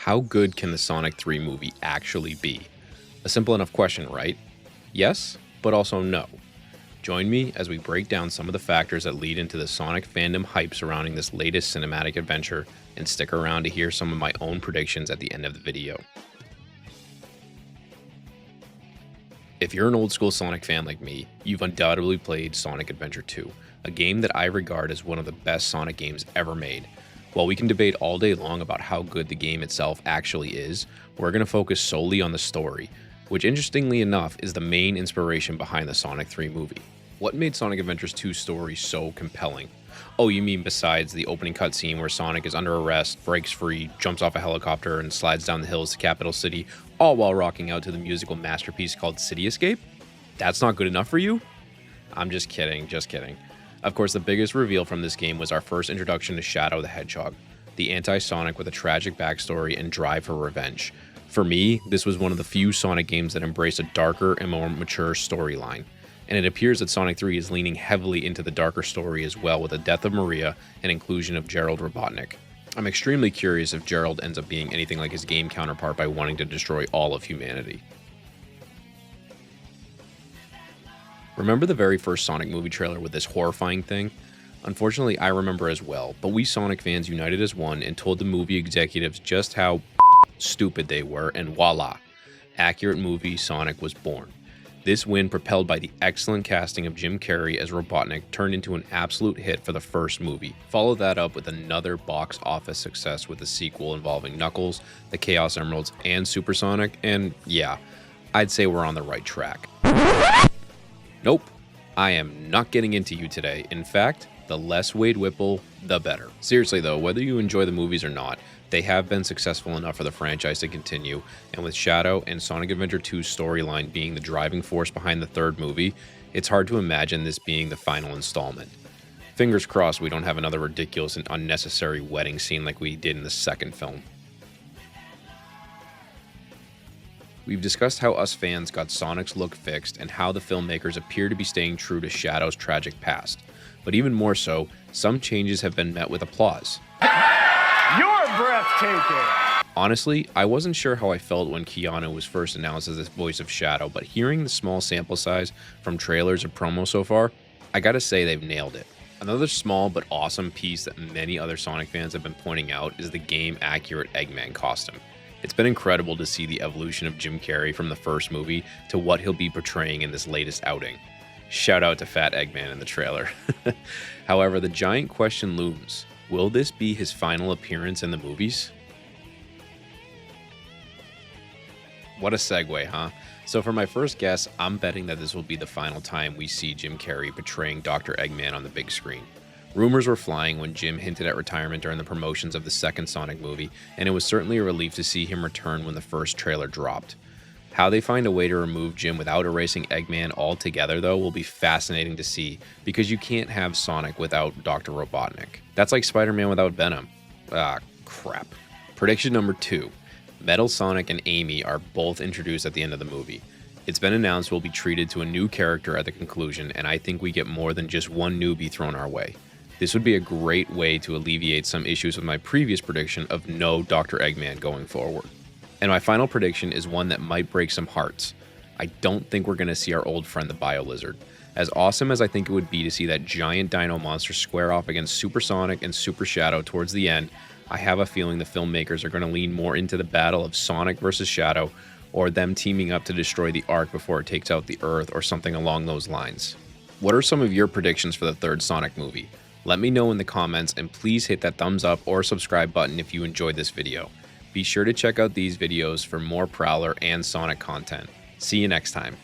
How good can the Sonic 3 movie actually be? A simple enough question, right? Yes, but also no. Join me as we break down some of the factors that lead into the Sonic fandom hype surrounding this latest cinematic adventure, and stick around to hear some of my own predictions at the end of the video. If you're an old school Sonic fan like me, you've undoubtedly played Sonic Adventure 2, a game that I regard as one of the best Sonic games ever made. While we can debate all day long about how good the game itself actually is, we're going to focus solely on the story, which interestingly enough is the main inspiration behind the Sonic 3 movie. What made Sonic Adventures 2's story so compelling? Oh, you mean besides the opening cutscene where Sonic is under arrest, breaks free, jumps off a helicopter, and slides down the hills to Capital City, all while rocking out to the musical masterpiece called City Escape? That's not good enough for you? I'm just kidding, just kidding. Of course, the biggest reveal from this game was our first introduction to Shadow the Hedgehog, the anti-Sonic with a tragic backstory and drive for revenge. For me, this was one of the few Sonic games that embraced a darker and more mature storyline, and it appears that Sonic 3 is leaning heavily into the darker story as well, with the death of Maria and inclusion of Gerald Robotnik. I'm extremely curious if Gerald ends up being anything like his game counterpart by wanting to destroy all of humanity. Remember the very first Sonic movie trailer with this horrifying thing? Unfortunately, I remember as well, but we Sonic fans united as one and told the movie executives just how stupid they were, and voila, accurate movie Sonic was born. This win, propelled by the excellent casting of Jim Carrey as Robotnik, turned into an absolute hit for the first movie. Follow that up with another box office success with a sequel involving Knuckles, the Chaos Emeralds, and Super Sonic, and yeah, I'd say we're on the right track. Nope, I am not getting into you today. In fact, the less Wade Whipple, the better. Seriously though, whether you enjoy the movies or not, they have been successful enough for the franchise to continue, and with Shadow and Sonic Adventure 2's storyline being the driving force behind the third movie, it's hard to imagine this being the final installment. Fingers crossed we don't have another ridiculous and unnecessary wedding scene like we did in the second film. We've discussed how us fans got Sonic's look fixed and how the filmmakers appear to be staying true to Shadow's tragic past. But even more so, some changes have been met with applause. You're breathtaking! Honestly, I wasn't sure how I felt when Keanu was first announced as the voice of Shadow, but hearing the small sample size from trailers and promo so far, I gotta say they've nailed it. Another small but awesome piece that many other Sonic fans have been pointing out is the game-accurate Eggman costume. It's been incredible to see the evolution of Jim Carrey from the first movie to what he'll be portraying in this latest outing. Shout out to Fat Eggman in the trailer. However, the giant question looms. Will this be his final appearance in the movies? What a segue, huh? So for my first guess, I'm betting that this will be the final time we see Jim Carrey portraying Dr. Eggman on the big screen. Rumors were flying when Jim hinted at retirement during the promotions of the second Sonic movie, and it was certainly a relief to see him return when the first trailer dropped. How they find a way to remove Jim without erasing Eggman altogether, though, will be fascinating to see, because you can't have Sonic without Dr. Robotnik. That's like Spider-Man without Venom. Ah, crap. Prediction number 2. Metal Sonic and Amy are both introduced at the end of the movie. It's been announced we'll be treated to a new character at the conclusion, and I think we get more than just one newbie thrown our way. This would be a great way to alleviate some issues with my previous prediction of no Dr. Eggman going forward. And my final prediction is one that might break some hearts. I don't think we're going to see our old friend the Bio Lizard. As awesome as I think it would be to see that giant dino monster square off against Super Sonic and Super Shadow towards the end, I have a feeling the filmmakers are going to lean more into the battle of Sonic versus Shadow, or them teaming up to destroy the Ark before it takes out the Earth, or something along those lines. What are some of your predictions for the third Sonic movie? Let me know in the comments, and please hit that thumbs up or subscribe button if you enjoyed this video. Be sure to check out these videos for more Prowler and Sonic content. See you next time.